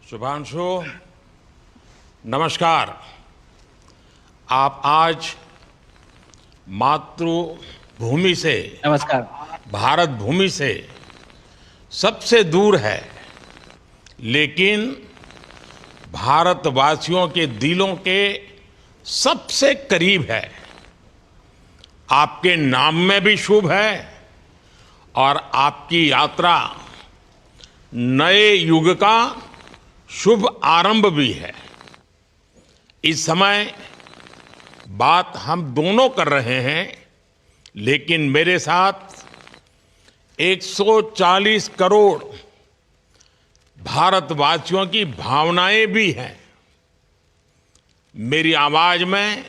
शुभांशु, नमस्कार। आप आज मातृभूमि से, नमस्कार। भारत भूमि से सबसे दूर है, लेकिन भारतवासियों के दिलों के सबसे करीब है। आपके नाम में भी शुभ है और आपकी यात्रा नए युग का शुभ आरंभ भी है। इस समय बात हम दोनों कर रहे हैं, लेकिन मेरे साथ 140 करोड़ भारतवासियों की भावनाएं भी हैं। मेरी आवाज में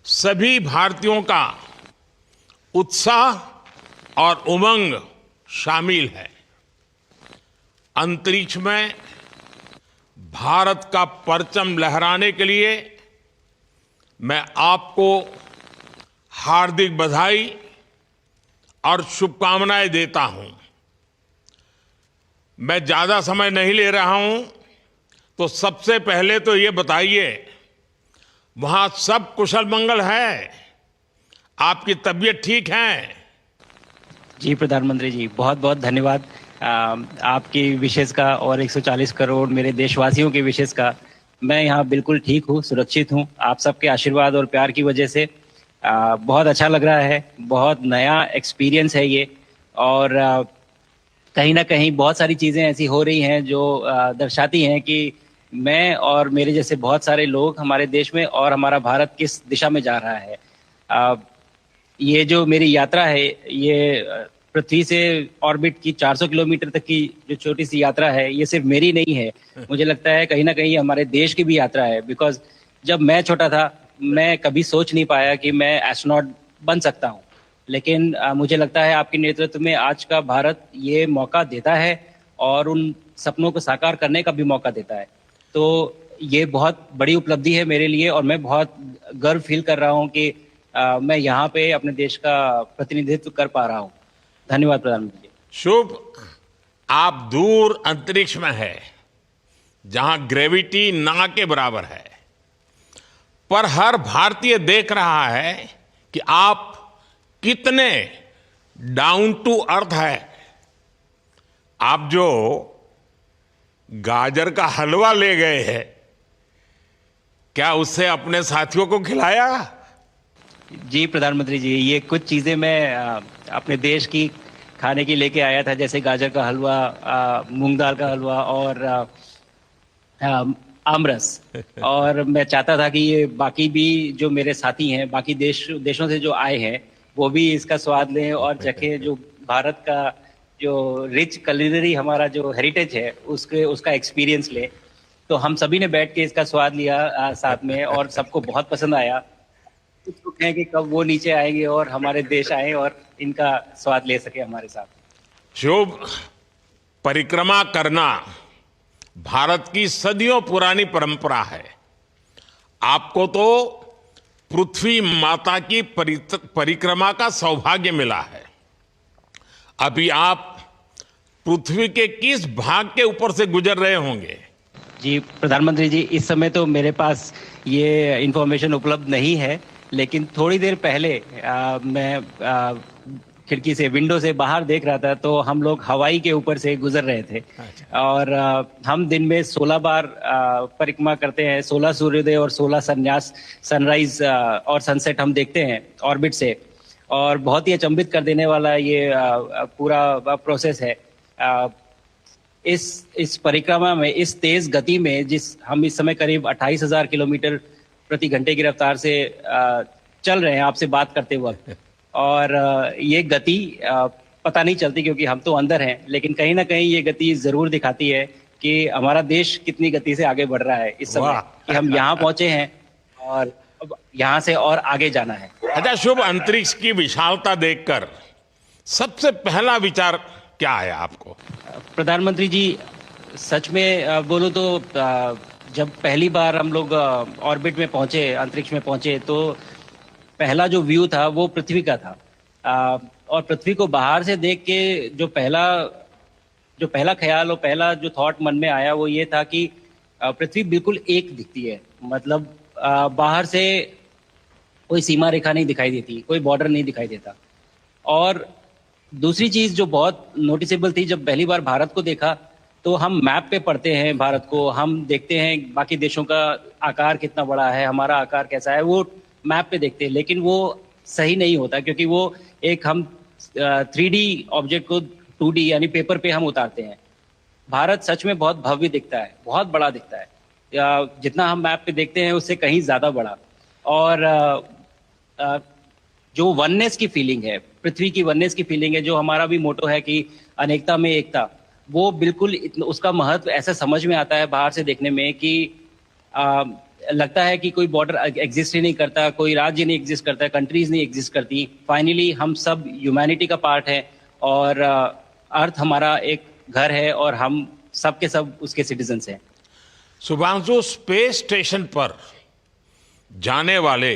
सभी भारतीयों का उत्साह और उमंग शामिल है। अंतरिक्ष में भारत का परचम लहराने के लिए मैं आपको हार्दिक बधाई और शुभकामनाएं देता हूं। मैं ज्यादा समय नहीं ले रहा हूं, तो सबसे पहले तो ये बताइए, वहां सब कुशल मंगल है? आपकी तबीयत ठीक है? जी प्रधानमंत्री जी, बहुत बहुत धन्यवाद आपकी विशेष का और 140 करोड़ मेरे देशवासियों की विशेष का। मैं यहाँ बिल्कुल ठीक हूँ, सुरक्षित हूँ। आप सबके आशीर्वाद और प्यार की वजह से बहुत अच्छा लग रहा है। बहुत नया एक्सपीरियंस है ये, और कहीं ना कहीं बहुत सारी चीज़ें ऐसी हो रही हैं जो दर्शाती हैं कि मैं और मेरे जैसे बहुत सारे लोग हमारे देश में और हमारा भारत किस दिशा में जा रहा है। ये जो मेरी यात्रा है, ये पृथ्वी से ऑर्बिट की 400 किलोमीटर तक की जो छोटी सी यात्रा है, ये सिर्फ मेरी नहीं है। मुझे लगता है कहीं ना कहीं हमारे देश की भी यात्रा है। बिकॉज जब मैं छोटा था, मैं कभी सोच नहीं पाया कि मैं एस्ट्रोनॉट बन सकता हूँ, लेकिन मुझे लगता है आपके नेतृत्व में आज का भारत ये मौका देता है और उन सपनों को साकार करने का भी मौका देता है। तो ये बहुत बड़ी उपलब्धि है मेरे लिए, और मैं बहुत गर्व फील कर रहा हूँ कि मैं यहाँ पे अपने देश का प्रतिनिधित्व कर पा रहा हूँ। धन्यवाद प्रधानमंत्री जी। शुभ। आप दूर अंतरिक्ष में है, जहां ग्रेविटी ना के बराबर है, पर हर भारतीय देख रहा है कि आप कितने डाउन टू अर्थ है। आप जो गाजर का हलवा ले गए हैं, क्या उससे अपने साथियों को खिलाया? जी प्रधानमंत्री जी, ये कुछ चीज़ें मैं अपने देश की खाने की लेके आया था, जैसे गाजर का हलवा, मूंग दाल का हलवा और आमरस। और मैं चाहता था कि ये बाकी भी जो मेरे साथी हैं, बाकी देशों से जो आए हैं, वो भी इसका स्वाद लें और चखें, जो भारत का जो रिच कलिनरी हमारा जो हेरिटेज है उसका एक्सपीरियंस लें। तो हम सभी ने बैठ के इसका स्वाद लिया साथ में, और सबको बहुत पसंद आया। कुछ लोग हैं कि कब वो नीचे आएंगे और हमारे देश आए और इनका स्वाद ले सके हमारे साथ। शुभ। परिक्रमा करना भारत की सदियों पुरानी परंपरा है। आपको तो पृथ्वी माता की परिक्रमा का सौभाग्य मिला है। अभी आप पृथ्वी के किस भाग के ऊपर से गुजर रहे होंगे? जी प्रधानमंत्री जी, इस समय तो मेरे पास ये इंफॉर्मेशन उपलब्ध नहीं है, लेकिन थोड़ी देर पहले मैं खिड़की से, विंडो से बाहर देख रहा था, तो हम लोग हवाई के ऊपर से गुजर रहे थे। और हम दिन में 16 बार परिक्रमा करते हैं, 16 सूर्योदय और 16 संन्यास, सनराइज और सनसेट हम देखते हैं ऑर्बिट से। और बहुत ही अचंभित कर देने वाला ये पूरा प्रोसेस है। इस परिक्रमा में, इस तेज गति में, जिस हम इस समय करीब 28,000 किलोमीटर प्रति घंटे की रफ्तार से चल रहे हैं आपसे बात करते वक्त, और ये गति पता नहीं चलती क्योंकि हम तो अंदर हैं, लेकिन कहीं ना कहीं ये गति जरूर दिखाती है कि हमारा देश कितनी गति से आगे बढ़ रहा है इस समय, कि हम यहाँ पहुंचे हैं और अब यहाँ से और आगे जाना है। अच्छा शुभ, अंतरिक्ष की विशालता देखकर सबसे पहला विचार क्या आया आपको? प्रधानमंत्री जी, सच में बोलो तो जब पहली बार हम लोग ऑर्बिट में पहुंचे, अंतरिक्ष में पहुंचे, तो पहला जो व्यू था वो पृथ्वी का था। और पृथ्वी को बाहर से देख के जो पहला जो पहला ख्याल और पहला जो थॉट मन में आया वो ये था कि पृथ्वी बिल्कुल एक दिखती है। मतलब बाहर से कोई सीमा रेखा नहीं दिखाई देती, कोई बॉर्डर नहीं दिखाई देता। और दूसरी चीज जो बहुत नोटिसेबल थी, जब पहली बार भारत को देखा तो हम मैप पे पढ़ते हैं भारत को, हम देखते हैं बाकी देशों का आकार कितना बड़ा है, हमारा आकार कैसा है, वो मैप पे देखते हैं। लेकिन वो सही नहीं होता, क्योंकि वो एक हम 3D ऑब्जेक्ट को 2D यानी पेपर पे हम उतारते हैं। भारत सच में बहुत भव्य दिखता है, बहुत बड़ा दिखता है, जितना हम मैप पे देखते हैं उससे कहीं ज्यादा बड़ा। और जो वननेस की फीलिंग है, पृथ्वी की वननेस की फीलिंग है, जो हमारा भी मोटो है कि अनेकता में एकता, वो बिल्कुल उसका महत्व ऐसा समझ में आता है बाहर से देखने में कि लगता है कि कोई बॉर्डर एग्जिस्ट ही नहीं करता, कोई राज्य नहीं एग्जिस्ट करता, कंट्रीज नहीं एग्जिस्ट करती। फाइनली हम सब ह्यूमैनिटी का पार्ट है और अर्थ हमारा एक घर है और हम सब के सब उसके सिटीजन्स हैं। शुभांशु, स्पेस स्टेशन पर जाने वाले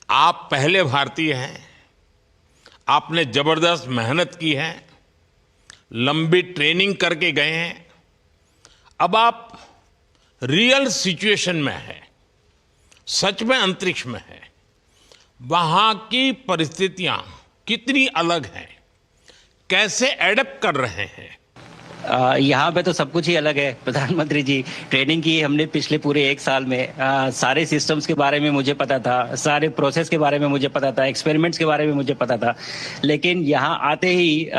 आप पहले भारतीय हैं। आपने जबरदस्त मेहनत की है, लंबी ट्रेनिंग करके गए हैं। अब आप रियल सिचुएशन में हैं, सच में अंतरिक्ष में हैं। वहां की परिस्थितियां कितनी अलग हैं, कैसे एडप्ट कर रहे हैं? यहाँ पे तो सब कुछ ही अलग है प्रधानमंत्री जी। ट्रेनिंग की हमने पिछले पूरे 1 साल में, सारे सिस्टम्स के बारे में मुझे पता था, सारे प्रोसेस के बारे में मुझे पता था, एक्सपेरिमेंट्स के बारे में मुझे पता था। लेकिन यहाँ आते ही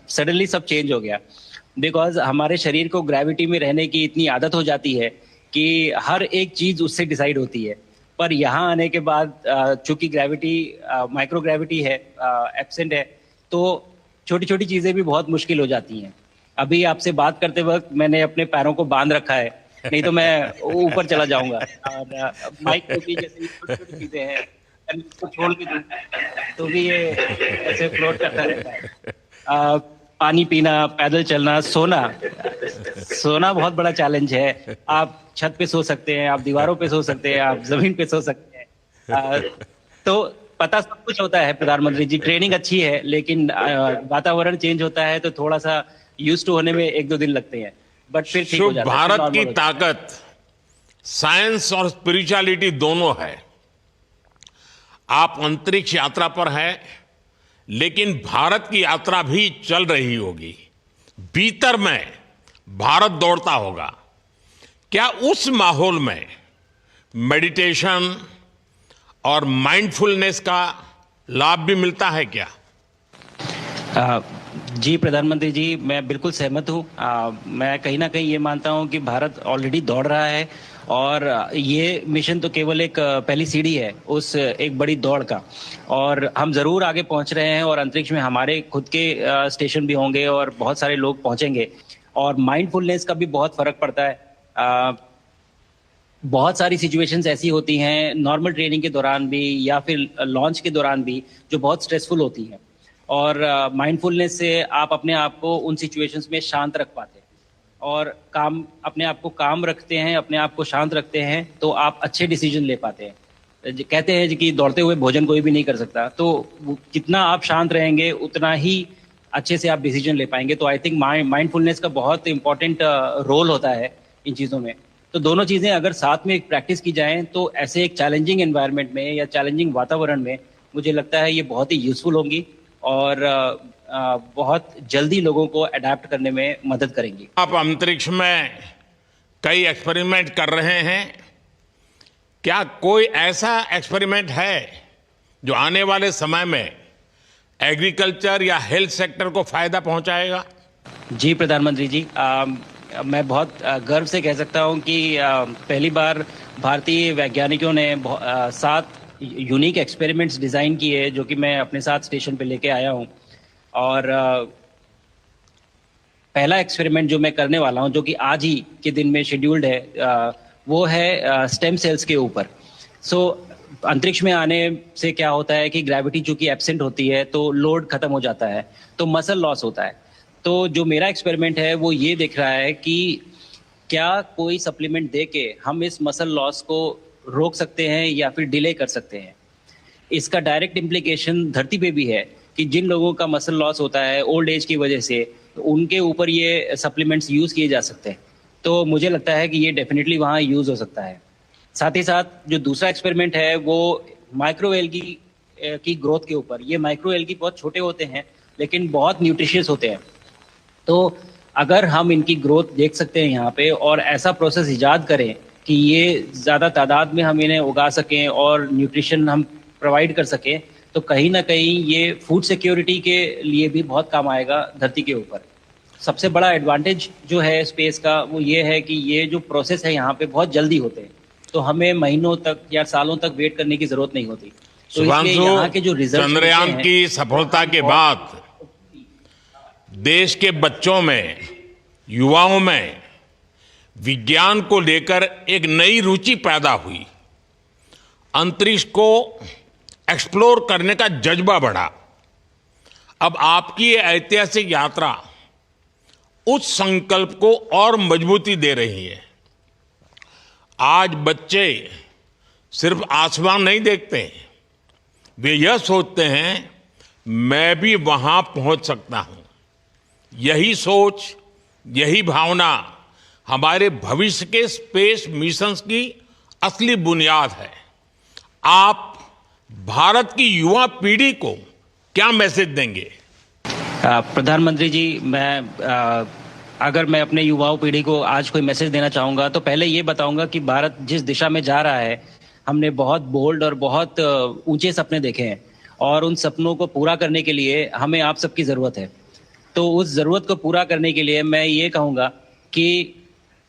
सडनली सब चेंज हो गया। बिकॉज हमारे शरीर को ग्रेविटी में रहने की इतनी आदत हो जाती है कि हर एक चीज उससे डिसाइड होती है। पर यहाँ आने के बाद चूंकि ग्रेविटी माइक्रो ग्रेविटी है, एब्सेंट है, तो छोटी छोटी चीजें भी बहुत मुश्किल हो जाती हैं। अभी आपसे बात करते वक्त मैंने अपने पैरों को बांध रखा है, नहीं तो मैं ऊपर चला जाऊंगा। और माइक को भी जैसे छोटी चीजें हैं, इसको छोड़ के दूं तो भी ये ऐसे फ्लोट करता रहता है। पानी पीना, पैदल चलना, सोना बहुत बड़ा चैलेंज है। आप छत पे सो सकते हैं, आप दीवारों पे सो सकते हैं, आप जमीन पे सो सकते हैं। तो पता सब कुछ होता है प्रधानमंत्री जी, ट्रेनिंग अच्छी है, लेकिन वातावरण चेंज होता है तो थोड़ा सा यूज टू होने में 1-2 दिन लगते हैं, बट फिर ठीक हो जाता है। भारत की ताकत साइंस और स्पिरिचुअलिटी दोनों है। आप अंतरिक्ष यात्रा पर हैं, लेकिन भारत की यात्रा भी चल रही होगी। भीतर में भारत दौड़ता होगा। क्या उस माहौल में मेडिटेशन और माइंडफुलनेस का लाभ भी मिलता है क्या? जी प्रधानमंत्री जी, मैं बिल्कुल सहमत हूँ। मैं कहीं ना कहीं ये मानता हूँ कि भारत ऑलरेडी दौड़ रहा है और ये मिशन तो केवल एक पहली सीढ़ी है उस एक बड़ी दौड़ का। और हम जरूर आगे पहुंच रहे हैं और अंतरिक्ष में हमारे खुद के स्टेशन भी होंगे और बहुत सारे लोग पहुंचेंगे। और माइंडफुलनेस का भी बहुत फर्क पड़ता है। बहुत सारी सिचुएशंस ऐसी होती हैं नॉर्मल ट्रेनिंग के दौरान भी या फिर लॉन्च के दौरान भी, जो बहुत स्ट्रेसफुल होती हैं। और माइंडफुलनेस से आप अपने आप को उन सिचुएशंस में शांत रख पाते हैं और अपने आप को काम रखते हैं, अपने आप को शांत रखते हैं, तो आप अच्छे डिसीजन ले पाते हैं। कहते हैं कि दौड़ते हुए भोजन कोई भी नहीं कर सकता, तो जितना आप शांत रहेंगे उतना ही अच्छे से आप डिसीजन ले पाएंगे। तो आई थिंक माइंडफुलनेस का बहुत इंपॉर्टेंट रोल होता है इन चीज़ों में। तो दोनों चीज़ें अगर साथ में प्रैक्टिस की जाएं तो ऐसे एक चैलेंजिंग एनवायरनमेंट में या चैलेंजिंग वातावरण में मुझे लगता है ये बहुत ही यूजफुल होंगी और बहुत जल्दी लोगों को अडेप्ट करने में मदद करेंगी। आप अंतरिक्ष में कई एक्सपेरिमेंट कर रहे हैं। क्या कोई ऐसा एक्सपेरिमेंट है जो आने वाले समय में एग्रीकल्चर या हेल्थ सेक्टर को फायदा पहुंचाएगा? जी प्रधानमंत्री जी, मैं बहुत गर्व से कह सकता हूं कि पहली बार भारतीय वैज्ञानिकों ने 7 यूनिक एक्सपेरिमेंट्स डिज़ाइन किए, जो कि मैं अपने साथ स्टेशन पे लेके आया हूं। और पहला एक्सपेरिमेंट जो मैं करने वाला हूं, जो कि आज ही के दिन में शेड्यूल्ड है, वो है स्टेम सेल्स के ऊपर। अंतरिक्ष में आने से क्या होता है कि ग्रेविटी चूंकि एब्सेंट होती है तो लोड खत्म हो जाता है, तो मसल लॉस होता है। तो जो मेरा एक्सपेरिमेंट है वो ये देख रहा है कि क्या कोई सप्लीमेंट दे के हम इस मसल लॉस को रोक सकते हैं या फिर डिले कर सकते हैं। इसका डायरेक्ट इम्प्लीकेशन धरती पे भी है कि जिन लोगों का मसल लॉस होता है ओल्ड एज की वजह से उनके ऊपर ये सप्लीमेंट्स यूज़ किए जा सकते हैं। तो मुझे लगता है कि ये डेफिनेटली वहाँ यूज़ हो सकता है। साथ ही साथ जो दूसरा एक्सपेरिमेंट है वो माइक्रो एल्गी की ग्रोथ के ऊपर। ये माइक्रो एल्गी बहुत छोटे होते हैं लेकिन बहुत न्यूट्रिशियस होते हैं। तो अगर हम इनकी ग्रोथ देख सकते हैं यहाँ पे और ऐसा प्रोसेस इजाद करें कि ये ज़्यादा तादाद में हम इन्हें उगा सकें और न्यूट्रिशन हम प्रोवाइड कर सकें, तो कहीं ना कहीं ये फूड सिक्योरिटी के लिए भी बहुत काम आएगा धरती के ऊपर। सबसे बड़ा एडवांटेज जो है स्पेस का वो ये है कि ये जो प्रोसेस है यहाँ पे बहुत जल्दी होते हैं, तो हमें महीनों तक या सालों तक वेट करने की जरूरत नहीं होती। तो इसलिए यहाँ के जो शुभांशु, रिजल्ट चंद्रयान की सफलता के बाद देश के बच्चों में, युवाओं में विज्ञान को लेकर एक नई रुचि पैदा हुई। अंतरिक्ष को एक्सप्लोर करने का जज्बा बढ़ा। अब आपकी ये ऐतिहासिक यात्रा उस संकल्प को और मजबूती दे रही है। आज बच्चे सिर्फ आसमान नहीं देखते, वे यह सोचते हैं मैं भी वहां पहुंच सकता हूं। यही सोच, यही भावना हमारे भविष्य के स्पेस मिशंस की असली बुनियाद है। आप भारत की युवा पीढ़ी को क्या मैसेज देंगे? प्रधानमंत्री जी, अगर मैं अपने युवाओं पीढ़ी को आज कोई मैसेज देना चाहूँगा तो पहले ये बताऊँगा कि भारत जिस दिशा में जा रहा है, हमने बहुत बोल्ड और बहुत ऊंचे सपने देखे हैं और उन सपनों को पूरा करने के लिए हमें आप सबकी ज़रूरत है। तो उस ज़रूरत को पूरा करने के लिए मैं ये कहूँगा कि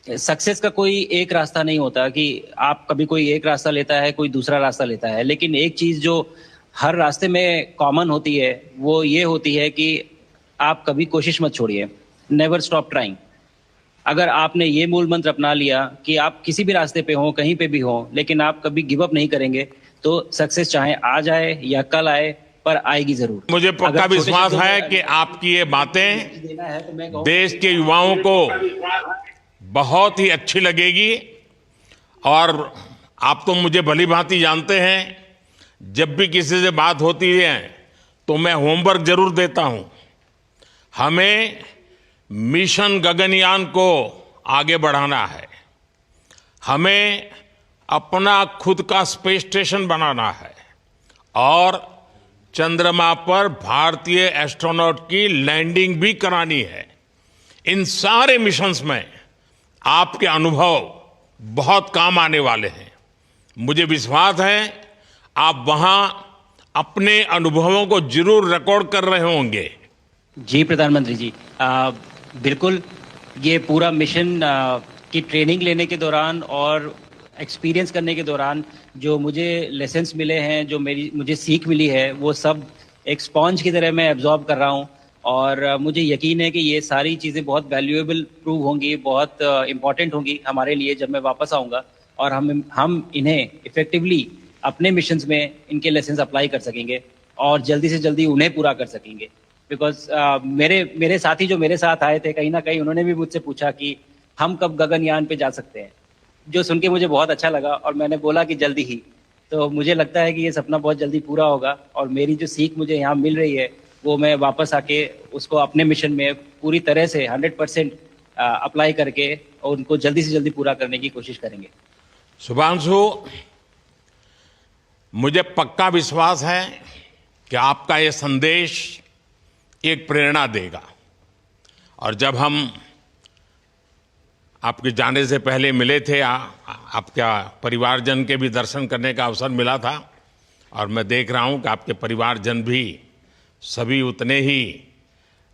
सक्सेस का कोई एक रास्ता नहीं होता कि आप कभी कोई एक रास्ता लेता है, कोई दूसरा रास्ता लेता है, लेकिन एक चीज़ जो हर रास्ते में कॉमन होती है वो ये होती है कि आप कभी कोशिश मत छोड़िए, नेवर स्टॉप ट्राइंग। अगर आपने ये मूल मंत्र अपना लिया कि आप किसी भी रास्ते पे हो, कहीं पे भी हो, लेकिन आप कभी गिव अप नहीं करेंगे, तो सक्सेस चाहे आज आए या कल आए पर आएगी जरूर। मुझे पक्का विश्वास है कि आपकी ये बातें देश के युवाओं को बहुत ही अच्छी लगेगी। और आप तो मुझे भली भांति जानते हैं, जब भी किसी से बात होती है तो मैं होमवर्क जरूर देता हूं। हमें मिशन गगनयान को आगे बढ़ाना है, हमें अपना खुद का स्पेस स्टेशन बनाना है और चंद्रमा पर भारतीय एस्ट्रोनॉट की लैंडिंग भी करानी है। इन सारे मिशंस में आपके अनुभव बहुत काम आने वाले हैं। मुझे विश्वास है आप वहां अपने अनुभवों को जरूर रिकॉर्ड कर रहे होंगे। जी प्रधानमंत्री जी, बिल्कुल। ये पूरा मिशन की ट्रेनिंग लेने के दौरान और एक्सपीरियंस करने के दौरान जो मुझे लेसन्स मिले हैं, जो मुझे सीख मिली है, वो सब एक स्पॉन्ज की तरह मैं एब्जॉर्ब कर रहा हूँ और मुझे यकीन है कि ये सारी चीज़ें बहुत वैल्यूएबल प्रूव होंगी, बहुत इम्पॉर्टेंट होंगी हमारे लिए जब मैं वापस आऊँगा और हम इन्हें इफेक्टिवली अपने मिशंस में इनके लेसन्स अप्लाई कर सकेंगे और जल्दी से जल्दी उन्हें पूरा कर सकेंगे। बिकॉज मेरे साथी जो मेरे साथ आए थे, कहीं ना कहीं उन्होंने भी मुझसे पूछा कि हम कब गगनयान पे जा सकते हैं, जो सुन के मुझे बहुत अच्छा लगा और मैंने बोला कि जल्दी ही। तो मुझे लगता है कि ये सपना बहुत जल्दी पूरा होगा और मेरी जो सीख मुझे यहाँ मिल रही है वो मैं वापस आके उसको अपने मिशन में पूरी तरह से 100% अप्लाई करके और उनको जल्दी से जल्दी पूरा करने की कोशिश करेंगे। शुभांशु, मुझे पक्का विश्वास है कि आपका ये संदेश एक प्रेरणा देगा। और जब हम आपके जाने से पहले मिले थे, आपका परिवारजन के भी दर्शन करने का अवसर मिला था और मैं देख रहा हूं कि आपके परिवारजन भी सभी उतने ही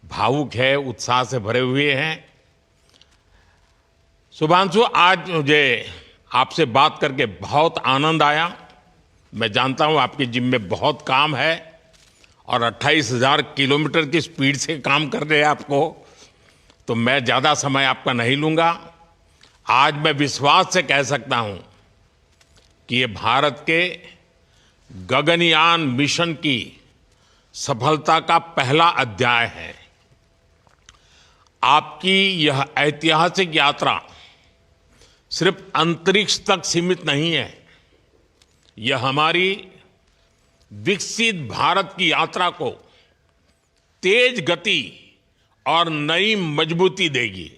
भावुक है, उत्साह से भरे हुए हैं। शुभांशु, आज मुझे आपसे बात करके बहुत आनंद आया। मैं जानता हूं आपकी जिम में बहुत काम है और 28,000 किलोमीटर की स्पीड से काम कर रहे हैं आपको, तो मैं ज़्यादा समय आपका नहीं लूँगा। आज मैं विश्वास से कह सकता हूं कि ये भारत के गगनयान मिशन की सफलता का पहला अध्याय है। आपकी यह ऐतिहासिक यात्रा सिर्फ अंतरिक्ष तक सीमित नहीं है, यह हमारी विकसित भारत की यात्रा को तेज गति और नई मजबूती देगी।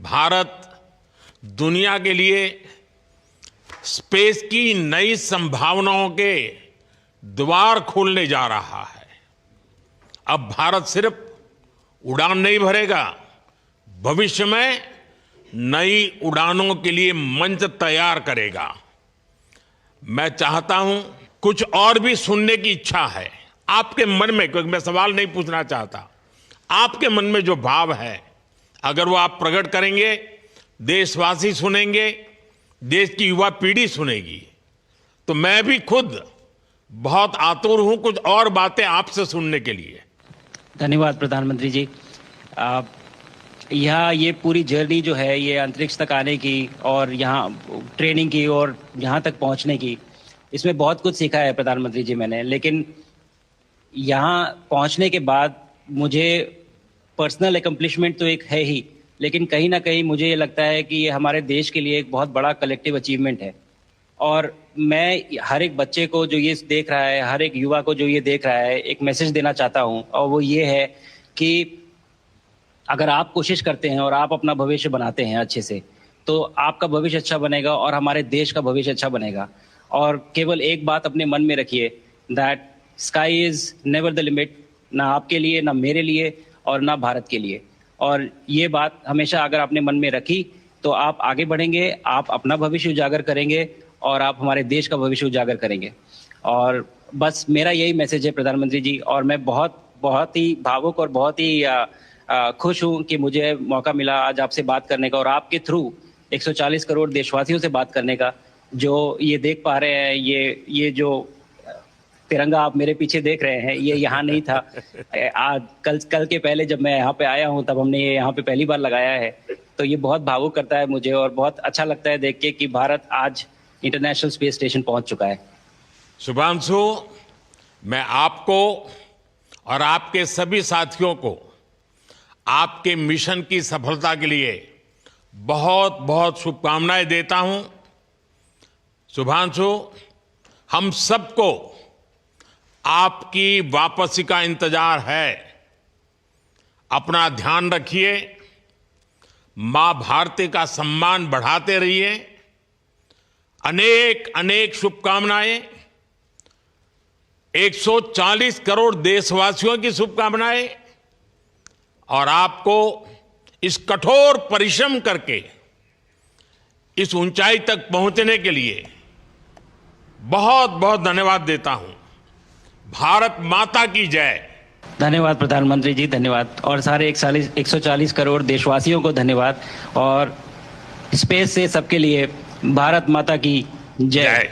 भारत दुनिया के लिए स्पेस की नई संभावनाओं के द्वार खोलने जा रहा है। अब भारत सिर्फ उड़ान नहीं भरेगा, भविष्य में नई उड़ानों के लिए मंच तैयार करेगा। मैं चाहता हूं, कुछ और भी सुनने की इच्छा है आपके मन में, क्योंकि मैं सवाल नहीं पूछना चाहता, आपके मन में जो भाव है अगर वो आप प्रकट करेंगे, देशवासी सुनेंगे, देश की युवा पीढ़ी सुनेगी, तो मैं भी खुद बहुत आतुर हूं कुछ और बातें आपसे सुनने के लिए। धन्यवाद प्रधानमंत्री जी। यहाँ ये पूरी जर्नी जो है, ये अंतरिक्ष तक आने की और यहाँ ट्रेनिंग की और यहाँ तक पहुँचने की, इसमें बहुत कुछ सीखा है प्रधानमंत्री जी मैंने। लेकिन यहाँ पहुँचने के बाद मुझे पर्सनल एकम्प्लिशमेंट तो एक है ही, लेकिन कहीं ना कहीं मुझे ये लगता है कि ये हमारे देश के लिए एक बहुत बड़ा कलेक्टिव अचीवमेंट है। और मैं हर एक बच्चे को जो ये देख रहा है, हर एक युवा को जो ये देख रहा है, एक मैसेज देना चाहता हूँ, और वो ये है कि अगर आप कोशिश करते हैं और आप अपना भविष्य बनाते हैं अच्छे से, तो आपका भविष्य अच्छा बनेगा और हमारे देश का भविष्य अच्छा बनेगा। और केवल एक बात अपने मन में रखिए, that sky is never the limit, ना आपके लिए, ना मेरे लिए और ना भारत के लिए। और ये बात हमेशा अगर आपने मन में रखी तो आप आगे बढ़ेंगे, आप अपना भविष्य उजागर करेंगे और आप हमारे देश का भविष्य उजागर करेंगे। और बस मेरा यही मैसेज है प्रधानमंत्री जी। और मैं बहुत ही भावुक और बहुत ही खुश हूं कि मुझे मौका मिला आज आपसे बात करने का और आपके थ्रू 140 करोड़ देशवासियों से बात करने का। जो ये देख पा रहे हैं, ये जो तिरंगा आप मेरे पीछे देख रहे हैं, ये यहाँ नहीं था। आज कल के पहले जब मैं यहाँ पे आया हूँ, तब हमने ये यहाँ पे पहली बार लगाया है। तो ये बहुत भावुक करता है मुझे और बहुत अच्छा लगता है देख के कि भारत आज इंटरनेशनल स्पेस स्टेशन पहुंच चुका है। शुभांशु, मैं आपको और आपके सभी साथियों को आपके मिशन की सफलता के लिए बहुत बहुत शुभकामनाएं देता हूं। शुभांशु, हम सबको आपकी वापसी का इंतजार है। अपना ध्यान रखिए, मां भारती का सम्मान बढ़ाते रहिए। अनेक अनेक शुभकामनाएं, 140 करोड़ देशवासियों की शुभकामनाएं, और आपको इस कठोर परिश्रम करके इस ऊंचाई तक पहुंचने के लिए बहुत बहुत धन्यवाद देता हूं। भारत माता की जय। धन्यवाद प्रधानमंत्री जी, धन्यवाद। और सारे 140 करोड़ देशवासियों को धन्यवाद। और स्पेस से सबके लिए भारत माता की जय।